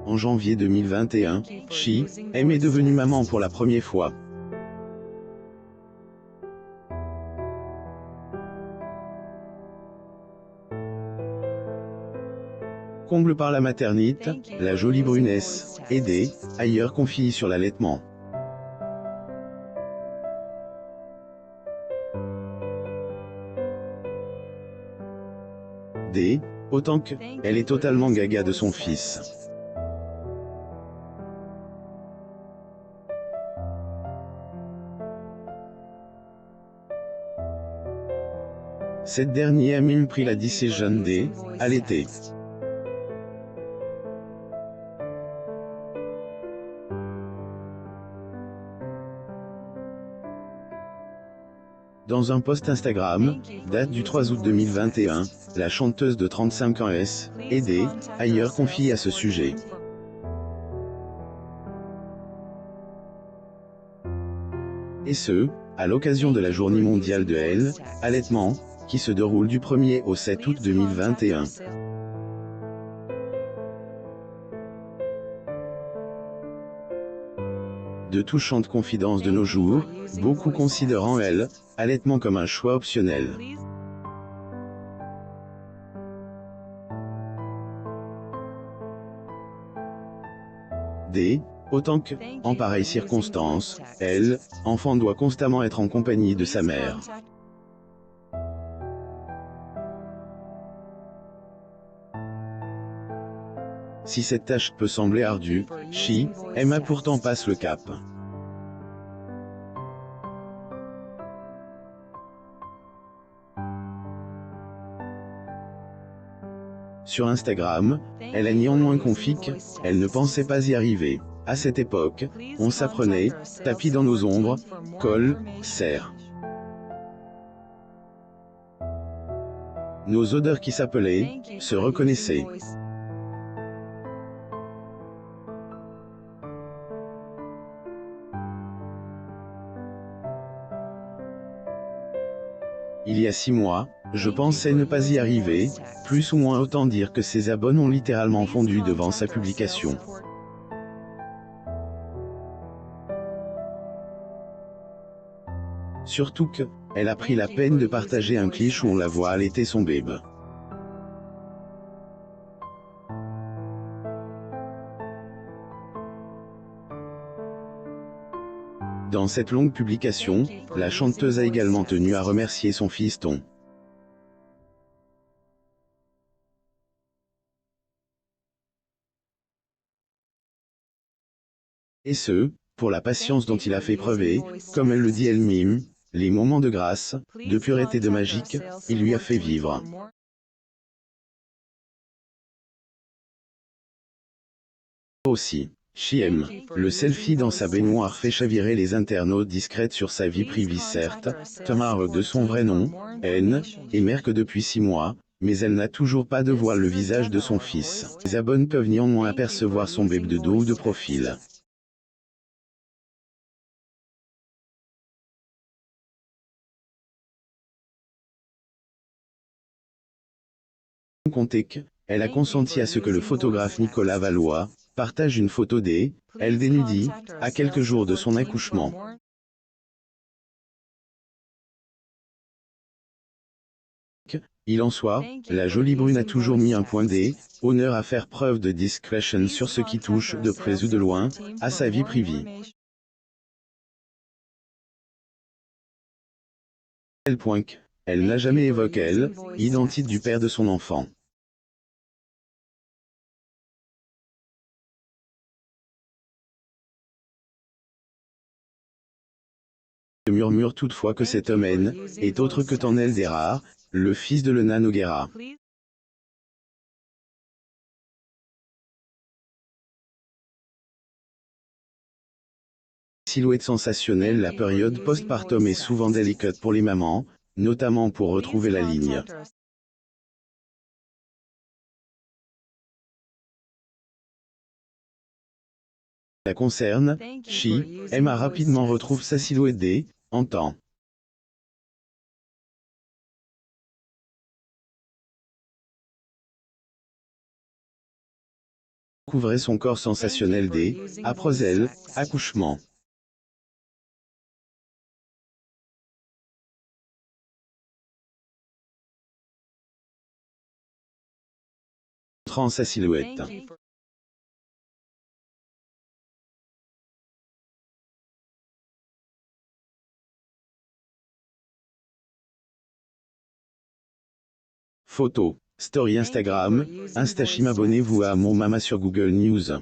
En janvier 2021, Chi M est devenue maman pour la première fois. Comble par la maternité, la jolie brunesse, aidée, ailleurs confie sur l'allaitement. D. Autant que, elle est totalement gaga de son fils. Cette dernière a même pris la décision d'allaiter. Dans un post Instagram, date du 3 août 2021, la chanteuse de 35 ans aidée, ailleurs confie à ce sujet. Et ce, à l'occasion de la Journée mondiale de l'allaitement, qui se déroule du 1er au 7 août 2021. De touchantes confidences de nos jours, beaucoup considérant l'allaitement comme un choix optionnel. D. Autant que, en pareille circonstance, enfant doit constamment être en compagnie de sa mère. Si cette tâche peut sembler ardue, Chi M pourtant passe le cap. Sur Instagram, elle a néanmoins confié qu'elle ne pensait pas y arriver. À cette époque, on s'apprenait, tapis dans nos ombres, colle, serre. Nos odeurs qui s'appelaient, se reconnaissaient. Il y a 6 mois, je pensais ne pas y arriver, plus ou moins autant dire que ses abonnés ont littéralement fondu devant sa publication. Surtout que, elle a pris la peine de partager un cliché où on la voit allaiter son bébé. Dans cette longue publication, la chanteuse a également tenu à remercier son fiston. Et ce, pour la patience dont il a fait preuve et, comme elle le dit elle-même, les moments de grâce, de pureté de magique, il lui a fait vivre. Aussi, Chi M, le selfie dans sa baignoire fait chavirer les internautes discrètes sur sa vie privée certes, Tamar de son vrai nom, N, est mère que depuis 6 mois, mais elle n'a toujours pas de voile le visage de son fils. Les abonnés peuvent néanmoins apercevoir son bébé de dos ou de profil. Comptez qu'elle a consenti à ce que le photographe Nicolas Valois partage une photo elle dénudie, à quelques jours de son accouchement. Il en soit, la jolie brune a toujours mis un point honneur à faire preuve de discrétion sur ce qui touche, de près ou de loin, à sa vie privée. Tel point qu'elle n'a jamais évoqué l'identité du père de son enfant. Je murmure toutefois que cet homme est autre que Tanel des rares, le fils de Lena Noguera. Silhouette sensationnelle. La période postpartum est souvent délicate pour les mamans, notamment pour retrouver la ligne. La concerne, Chi M rapidement retrouve sa silhouette en temps. découvrez son corps sensationnel après elle, accouchement. Montrant sa silhouette. Photo. Story Instagram. Instachim, abonnez-vous à mon Mama sur Google News.